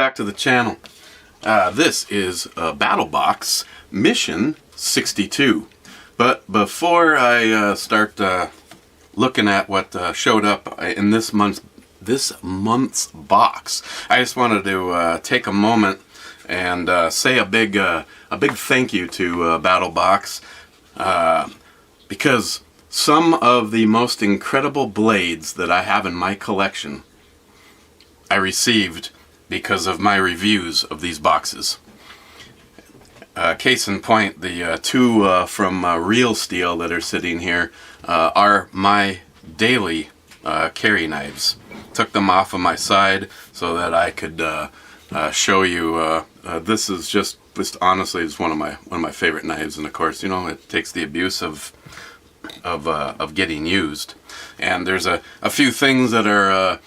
back to the channel. This is BattlBox Mission 62. But before I start looking at what showed up in this month's box, I just wanted to take a moment and say a big thank you to BattlBox because some of the most incredible blades that I have in my collection I received because of my reviews of these boxes. Case in point, the two from Real Steel that are sitting here are my daily carry knives. Took them off of my side so that I could show you. This is just honestly is one of my favorite knives, and of course, you know, it takes the abuse of getting used. And there's a few things that are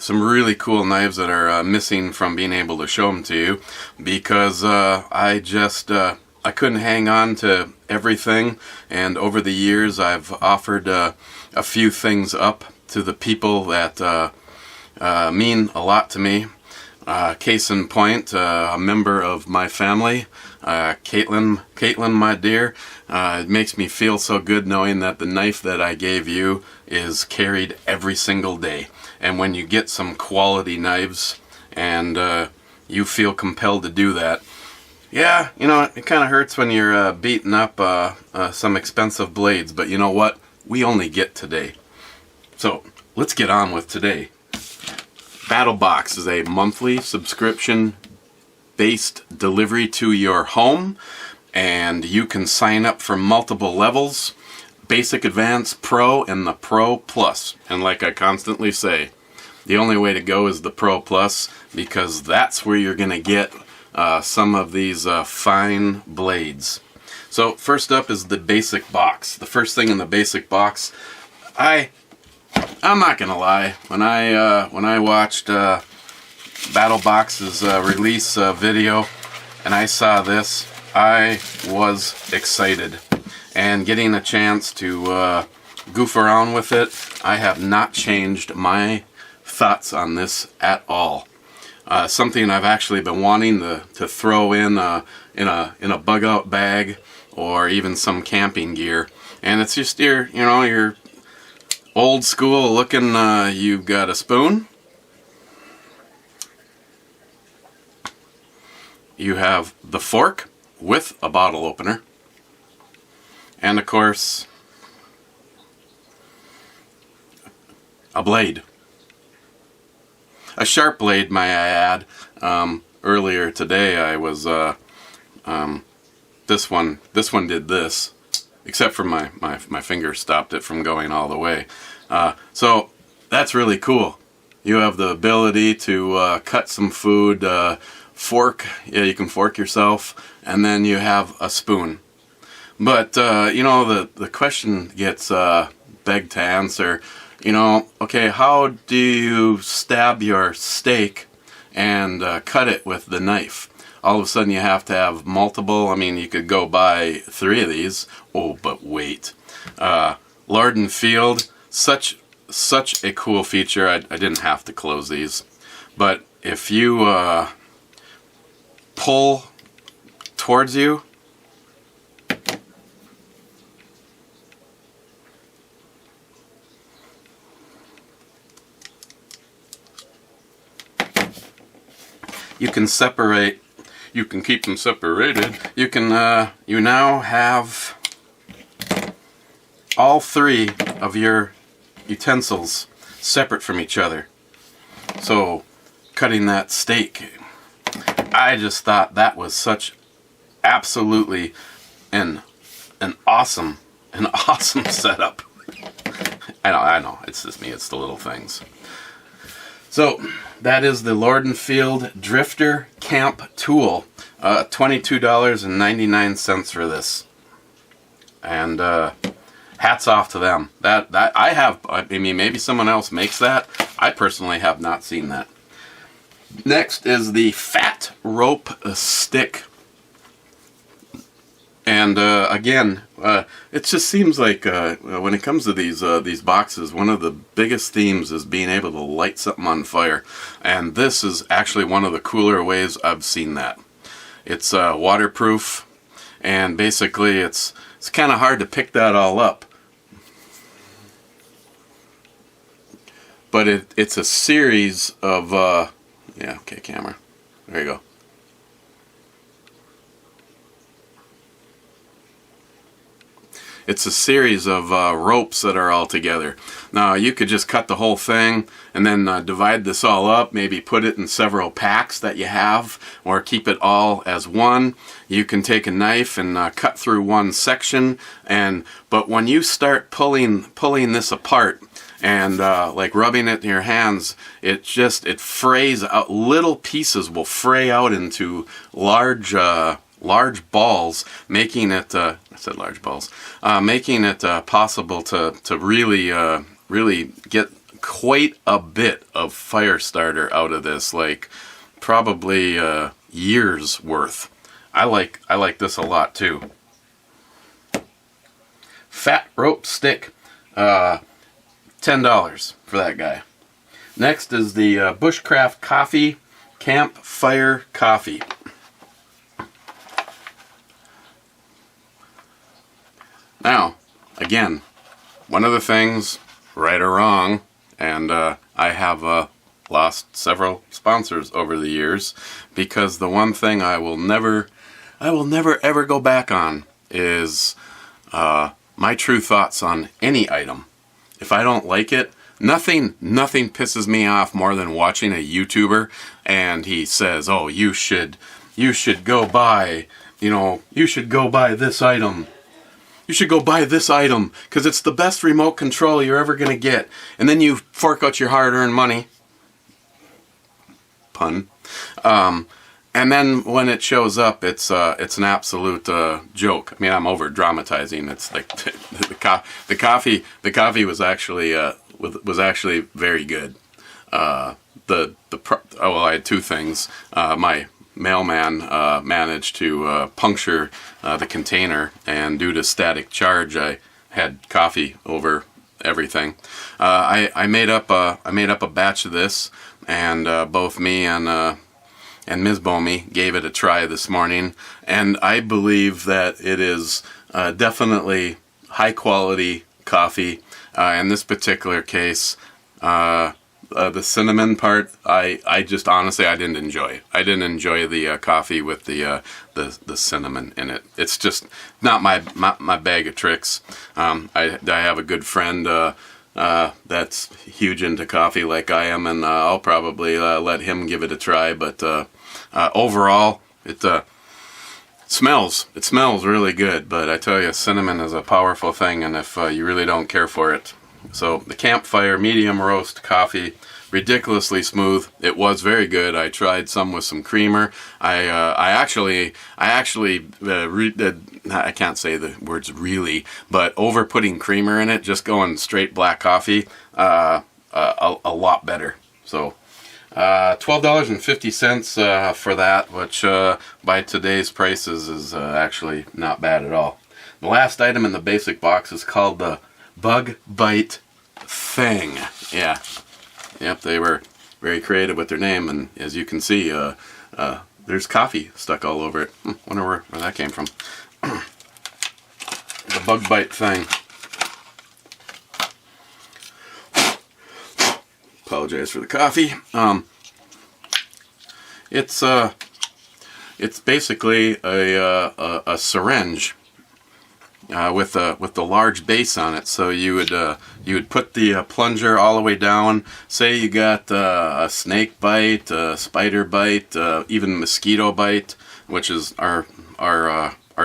some really cool knives that are missing from being able to show them to you because I couldn't hang on to everything, and over the years I've offered a few things up to the people that mean a lot to me. Case in point, a member of my family, Caitlin, my dear, it makes me feel so good knowing that the knife that I gave you is carried every single day. And when you get some quality knives and you feel compelled to do that, yeah, you know, it kind of hurts when you're beating up some expensive blades, but you know what? We only get today. So let's get on with today. BattlBox is a monthly subscription-based delivery to your home, and you can sign up for multiple levels: Basic, Advanced, Pro, and the Pro Plus. And like I constantly say, the only way to go is the Pro Plus, because that's where you're going to get some of these fine blades. So first up is the basic box. The first thing in the basic box, I'm not gonna lie, when I watched BattlBox's release video and I saw this, I was excited. And getting a chance to goof around with it, I have not changed my thoughts on this at all. Something I've actually been wanting to throw in a bug out bag or even some camping gear. And it's just your old school looking. You've got a spoon. You have the fork with a bottle opener. And of course, a blade. A sharp blade, may I add. Earlier today I was, this one did this. Except for my finger stopped it from going all the way. So that's really cool. You have the ability to cut some food, fork, yeah, you can fork yourself, and then you have a spoon. But, you know, the question gets begged to answer, you know, okay, how do you stab your steak and cut it with the knife? All of a sudden you have to have multiple. I mean, you could go buy 3 of these. Oh, but wait. Lord & Field, such a cool feature. I didn't have to close these. But if you pull towards you, you can separate. You can keep them separated. You can, you now have all 3 of your utensils separate from each other. So, cutting that steak, I just thought that was such absolutely an awesome setup. I know, it's just me, it's the little things. So, that is the Lord & Field Drifter Camp Tool. $22.99 for this. And hats off to them. I mean, maybe someone else makes that. I personally have not seen that. Next is the Fat Rope Stick. And again, It just seems like when it comes to these boxes, one of the biggest themes is being able to light something on fire, and this is actually one of the cooler ways I've seen that. It's waterproof, and basically it's kind of hard to pick that all up. But it's a series of yeah, okay, camera. There you go. It's a series of ropes that are all together. Now you could just cut the whole thing and then divide this all up, maybe put it in several packs that you have, or keep it all as one. You can take a knife and cut through one section, but when you start pulling this apart and like rubbing it in your hands, it frays out. Little pieces will fray out into large balls, making it I said large balls, making it possible to really get quite a bit of fire starter out of this, like probably years worth. I like this a lot too. Fat rope stick, $10 for that guy. Next is the Bushcraft Coffee Campfire Coffee. Now, again, one of the things, right or wrong, and I have lost several sponsors over the years, because the one thing I will never ever go back on is my true thoughts on any item. If I don't like it, nothing pisses me off more than watching a YouTuber and he says, "Oh, you should go buy, you should go buy this item. You should go buy this item because it's the best remote control you're ever going to get." And then you fork out your hard-earned money. Pun. And then when it shows up, it's an absolute joke. I mean, I'm over dramatizing. It's like the coffee was actually very good. I had two things. My mailman managed to puncture the container, and due to static charge, I had coffee over everything. I made up a batch of this, and both me and Ms. Bomey gave it a try this morning, and I believe that it is definitely high quality coffee. In this particular case, the cinnamon part, I just honestly I didn't enjoy. I didn't enjoy the coffee with the cinnamon in it. It's just not my bag of tricks. I have a good friend that's huge into coffee like I am, and I'll probably let him give it a try. But overall, it smells really good. But I tell you, cinnamon is a powerful thing, and if you really don't care for it. So the Campfire medium roast coffee, ridiculously smooth. It was very good. I tried some with some creamer. I can't say the words really, but over putting creamer in it, just going straight black coffee, a lot better. So $12.50 for that, which by today's prices is actually not bad at all. The last item in the basic box is called the Bug Bite Thing. Yeah. Yep, they were very creative with their name, and as you can see, there's coffee stuck all over it. Wonder where that came from. The Bug Bite Thing. Apologize for the coffee. It's basically a syringe. With the large base on it, so you would put the plunger all the way down. Say you got a snake bite, a spider bite, even mosquito bite, which is our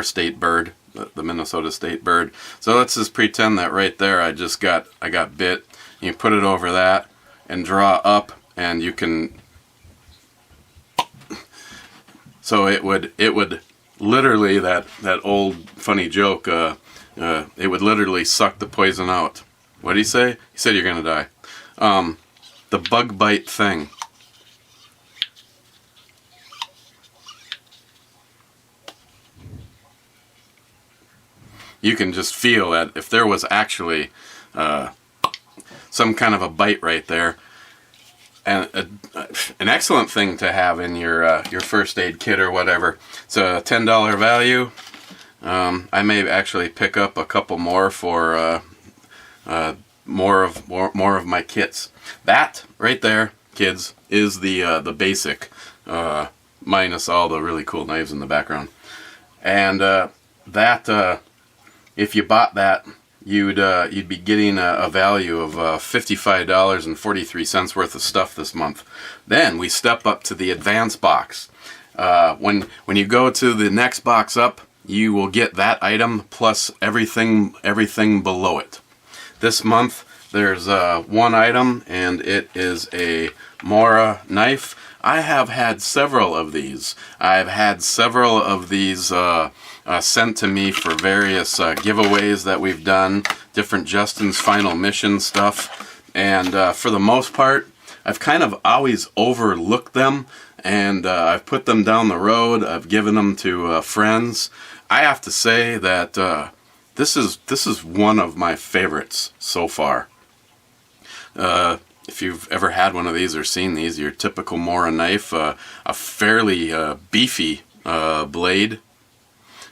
state bird, the Minnesota state bird. So let's just pretend that right there I got bit. You put it over that and draw up, and you can. So it would literally, that old funny joke, it would literally suck the poison out. What did he say? He said you're gonna die. The Bug Bite Thing. you can just feel that if there was actually some kind of a bite right there. And an excellent thing to have in your first aid kit or whatever. It's a $10 value. I may actually pick up a couple more for more of my kits. That right there, kids, is the basic, minus all the really cool knives in the background. And that if you bought that, you'd be getting a value of $55.43 worth of stuff this month. Then we step up to the advanced box. When you go to the next box up, you will get that item plus everything below it. This month there's one item, and it is a Mora knife. I have had several of these. I've had several of these sent to me for various giveaways that we've done, different Justin's Final Mission stuff, and for the most part, I've kind of always overlooked them, and I've put them down the road. I've given them to friends. I have to say that this is one of my favorites so far. If you've ever had one of these or seen these, your typical Mora knife, a fairly beefy blade.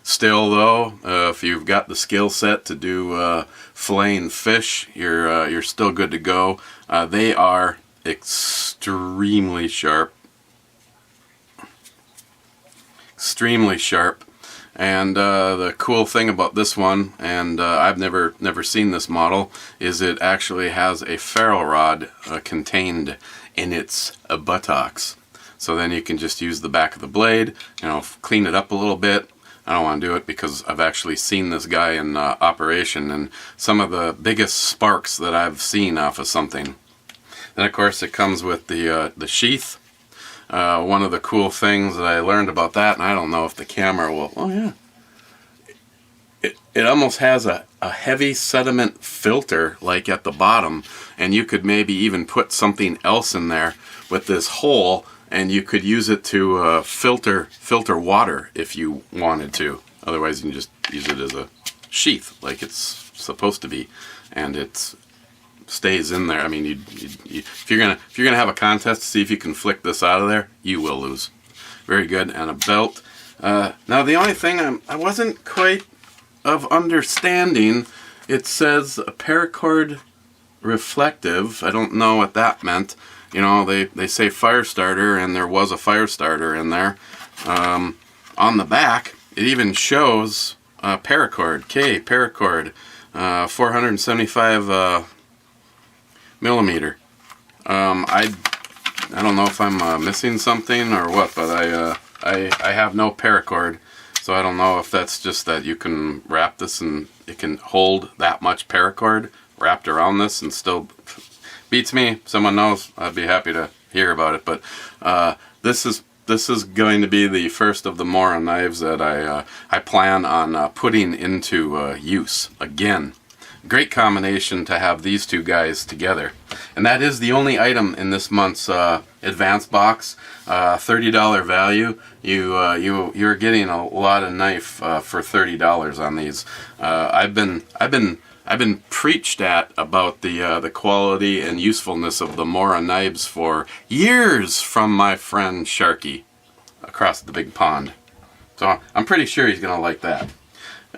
Still though, if you've got the skill set to do filleting fish, you're still good to go. They are extremely sharp. Extremely sharp. And the cool thing about this one, and I've never seen this model, is it actually has a ferro rod contained in its buttocks. So then you can just use the back of the blade, clean it up a little bit. I don't want to do it because I've actually seen this guy in operation, and some of the biggest sparks that I've seen off of something. Then of course it comes with the sheath. One of the cool things that I learned about that, and I don't know if the camera will, oh yeah, it almost has a heavy sediment filter like at the bottom, and you could maybe even put something else in there with this hole, and you could use it to filter water if you wanted to. Otherwise you can just use it as a sheath like it's supposed to be, and it stays in there. I mean, if you're gonna have a contest to see if you can flick this out of there, you will lose. Very good. And a belt. Now the only thing I wasn't quite of understanding, it says a paracord reflective. I don't know what that meant. They say fire starter, and there was a fire starter in there. On the back, it even shows paracord, paracord, 475 millimeter. I don't know if I'm missing something or what, but I have no paracord, so I don't know if that's just that you can wrap this and it can hold that much paracord wrapped around this and still. Beats me. Someone knows, I'd be happy to hear about it. But this is going to be the first of the Mora knives that I plan on putting into use again. Great combination to have these two guys together. And that is the only item in this month's advanced box. $30 value. You're getting a lot of knife for $30 on these. I've been preached at about the quality and usefulness of the Mora knives for years from my friend Sharky across the big pond. So I'm pretty sure he's gonna like that.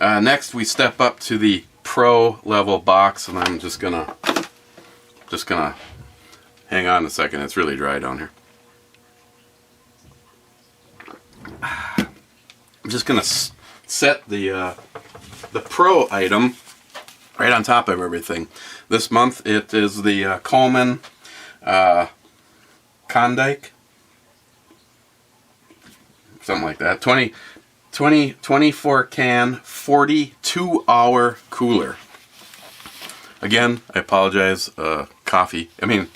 Next we step up to the Pro level box, and I'm just gonna hang on a second. It's really dry down here. I'm just gonna set the Pro item right on top of everything. This month it is the Coleman Klondike, something like that. 24 can, 42-hour cooler. Again, I apologize. Coffee. I mean,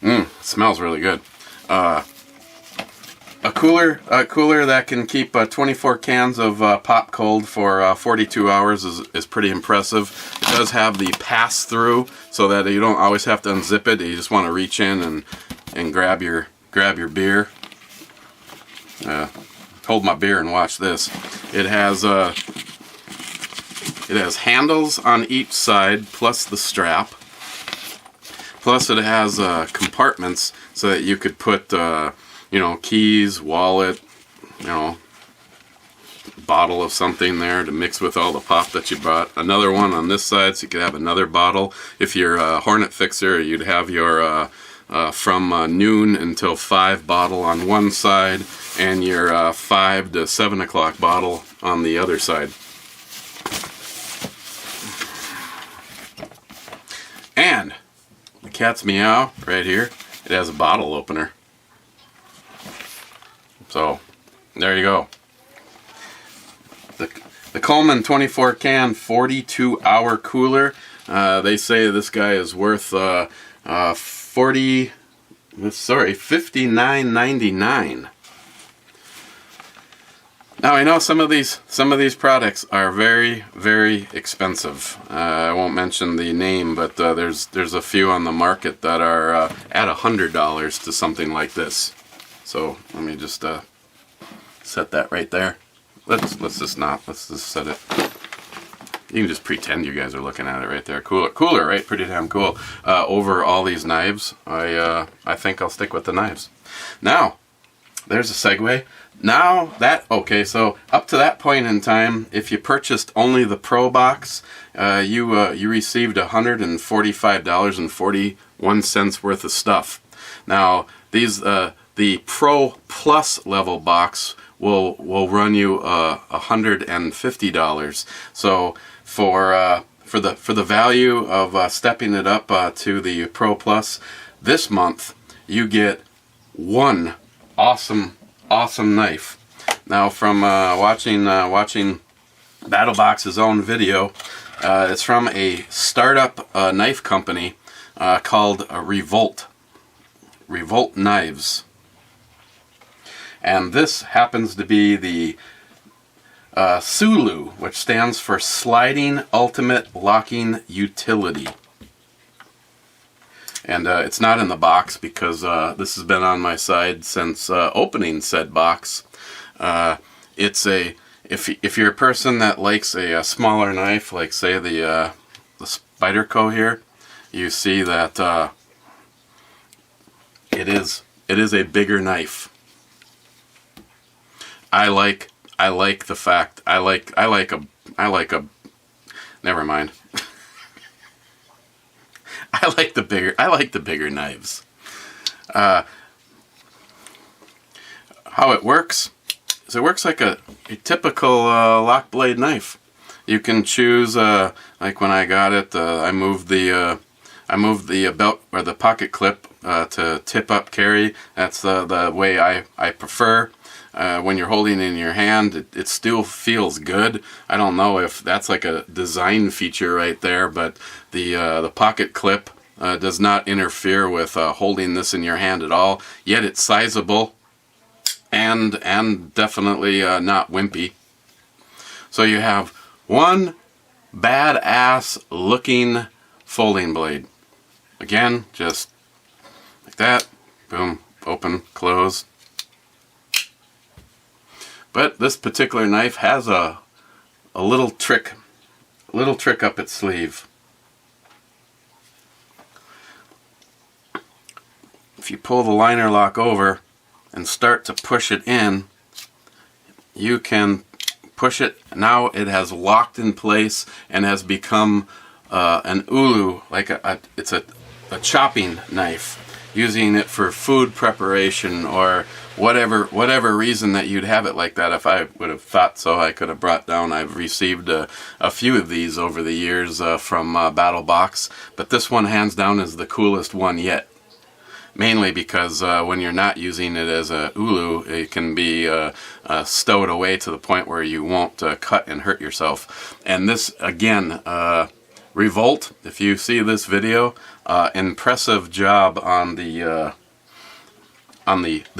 it smells really good. A cooler that can keep 24 cans of pop cold for 42 hours is pretty impressive. It does have the pass through, so that you don't always have to unzip it. You just want to reach in and grab your beer. Hold my beer and watch this. It has It has handles on each side, plus the strap. Plus it has compartments so that you could put, you know, keys, wallet, you know, bottle of something there to mix with all the pop that you bought. Another one on this side so you could have another bottle. If you're a Hornet fixer, you'd have your from noon until 5 bottle on one side and your 5 to 7 o'clock bottle on the other side. And the cat's meow right here, it has a bottle opener. So there you go. The Coleman 24 can 42 hour cooler. They say this guy is worth $59.99. Now I know some of these products are very, very expensive. I won't mention the name, but there's a few on the market that are at $100 to something like this. So let me just set that right there. Let's just set it. You can just pretend you guys are looking at it right there. Cooler, right? Pretty damn cool. Over all these knives, I think I'll stick with the knives. Now, there's a segue. Now that, okay, so up to that point in time, if you purchased only the Pro box, you received $145.41 worth of stuff. Now, these the Pro Plus level box will run you $150. So for the value of stepping it up to the Pro Plus this month, you get one awesome knife. Now from watching BattlBox's own video, it's from a startup knife company called Revolt Knives. And this happens to be the SULU, which stands for Sliding Ultimate Locking Utility. And it's not in the box because this has been on my side since opening said box. It's a if you're a person that likes a smaller knife, like say the Spyderco here, you see that it is a bigger knife. I like the fact I like a never mind. I like the bigger knives. How it works is it works like a typical lock blade knife. You can choose like when I got it, I moved the belt or the pocket clip to tip up carry. That's the way I prefer. When you're holding it in your hand, it still feels good. I don't know if that's like a design feature right there, but the pocket clip does not interfere with holding this in your hand at all. Yet it's sizable and definitely not wimpy. So you have one badass looking folding blade. Again, just like that. Boom, open, close. But this particular knife has a little trick up its sleeve. If you pull the liner lock over and start to push it in, you can push it. Now it has locked in place and has become an ulu, like it's a chopping knife, using it for food preparation or whatever reason that you'd have it like that. If I would have thought so, I could have brought down. I've received a few of these over the years from BattlBox, but this one hands down is the coolest one yet. Mainly because when you're not using it as a ulu, it can be stowed away to the point where you won't cut and hurt yourself. And this, again, Revolt, if you see this video, impressive job on the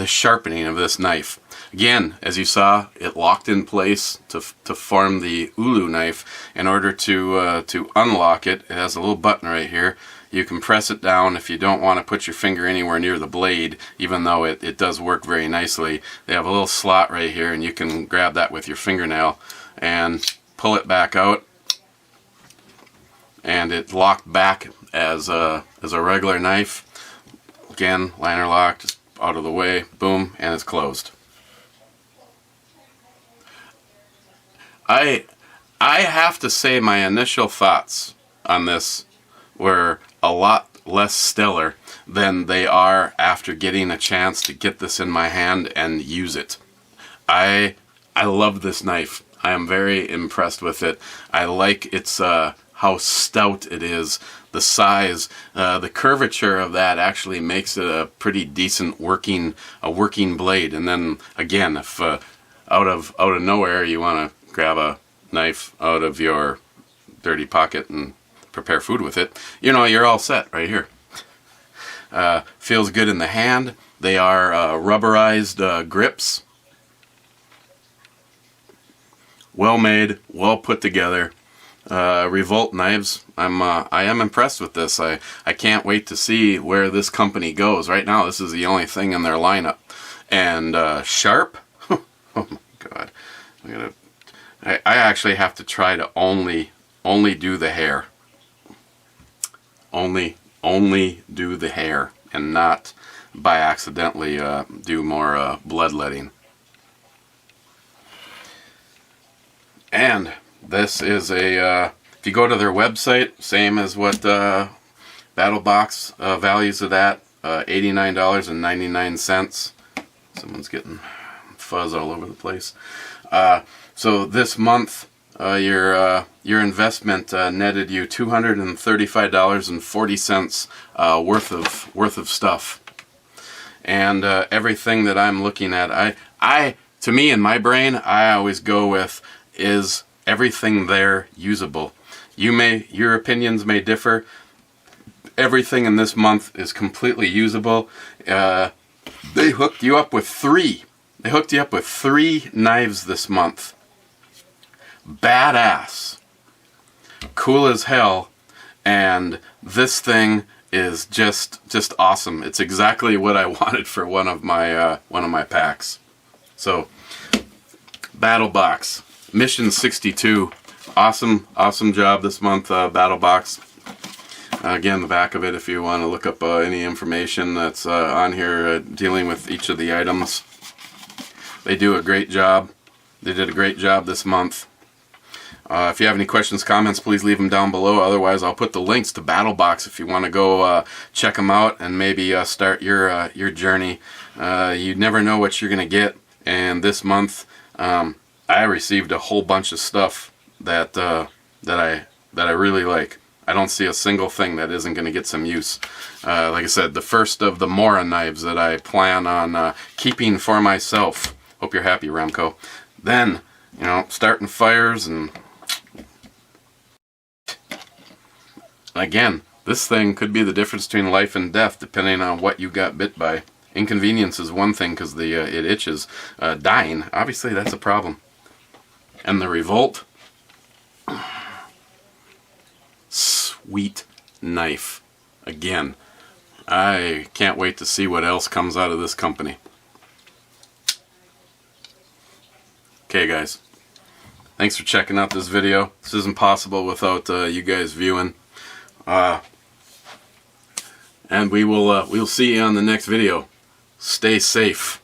sharpening of this knife. Again, as you saw, it locked in place to form the ulu knife. In order to unlock it, it has a little button right here. You can press it down if you don't want to put your finger anywhere near the blade, even though it does work very nicely. They have a little slot right here, and you can grab that with your fingernail and pull it back out. and it locked back as a regular knife. Again, liner lock, just out of the way, boom, and it's closed. I have to say my initial thoughts on this were a lot less stellar than they are after getting a chance to get this in my hand and use it. I love this knife. I am very impressed with it. I like its how stout it is, the size, the curvature of that actually makes it a pretty decent working blade. And then again, if out of nowhere you want to grab a knife out of your dirty pocket and prepare food with it, you know, you're all set right here. Feels good in the hand. They are rubberized grips. Well made, well put together. Revolt knives. I am impressed with this. I can't wait to see where this company goes. Right now, this is the only thing in their lineup. And sharp. Oh my god! I actually have to try to only do the hair. Only do the hair, and not by accidentally do more bloodletting. And this is a, if you go to their website, same as what BattlBox values it at, $89.99. Someone's getting fuzz all over the place. So this month, your investment netted you $235.40 worth of stuff, and everything that I'm looking at, to me in my brain, I always go with, is everything there usable? Your opinions may differ. Everything in this month is completely usable. They hooked you up with three. They hooked you up with 3 knives this month. Badass. Cool as hell. And this thing is just awesome. It's exactly what I wanted for one of my packs. So, BattlBox Mission 62. Awesome job this month, BattlBox. Again, the back of it, if you want to look up any information that's on here dealing with each of the items. They do a great job. They did a great job this month. If you have any questions, comments, please leave them down below. Otherwise, I'll put the links to BattlBox if you want to go check them out and maybe start your journey. You never know what you're going to get. And this month, I received a whole bunch of stuff that I really like. I don't see a single thing that isn't going to get some use. Like I said, the first of the Mora knives that I plan on keeping for myself. Hope you're happy, Remco. Then, you know, starting fires, and again, this thing could be the difference between life and death depending on what you got bit by. Inconvenience is one thing because it itches. Dying, obviously, that's a problem. And the Revolt, sweet knife. Again, I can't wait to see what else comes out of this company. Okay, guys, thanks for checking out this video. This isn't possible without you guys viewing. And we'll see you on the next video. Stay safe.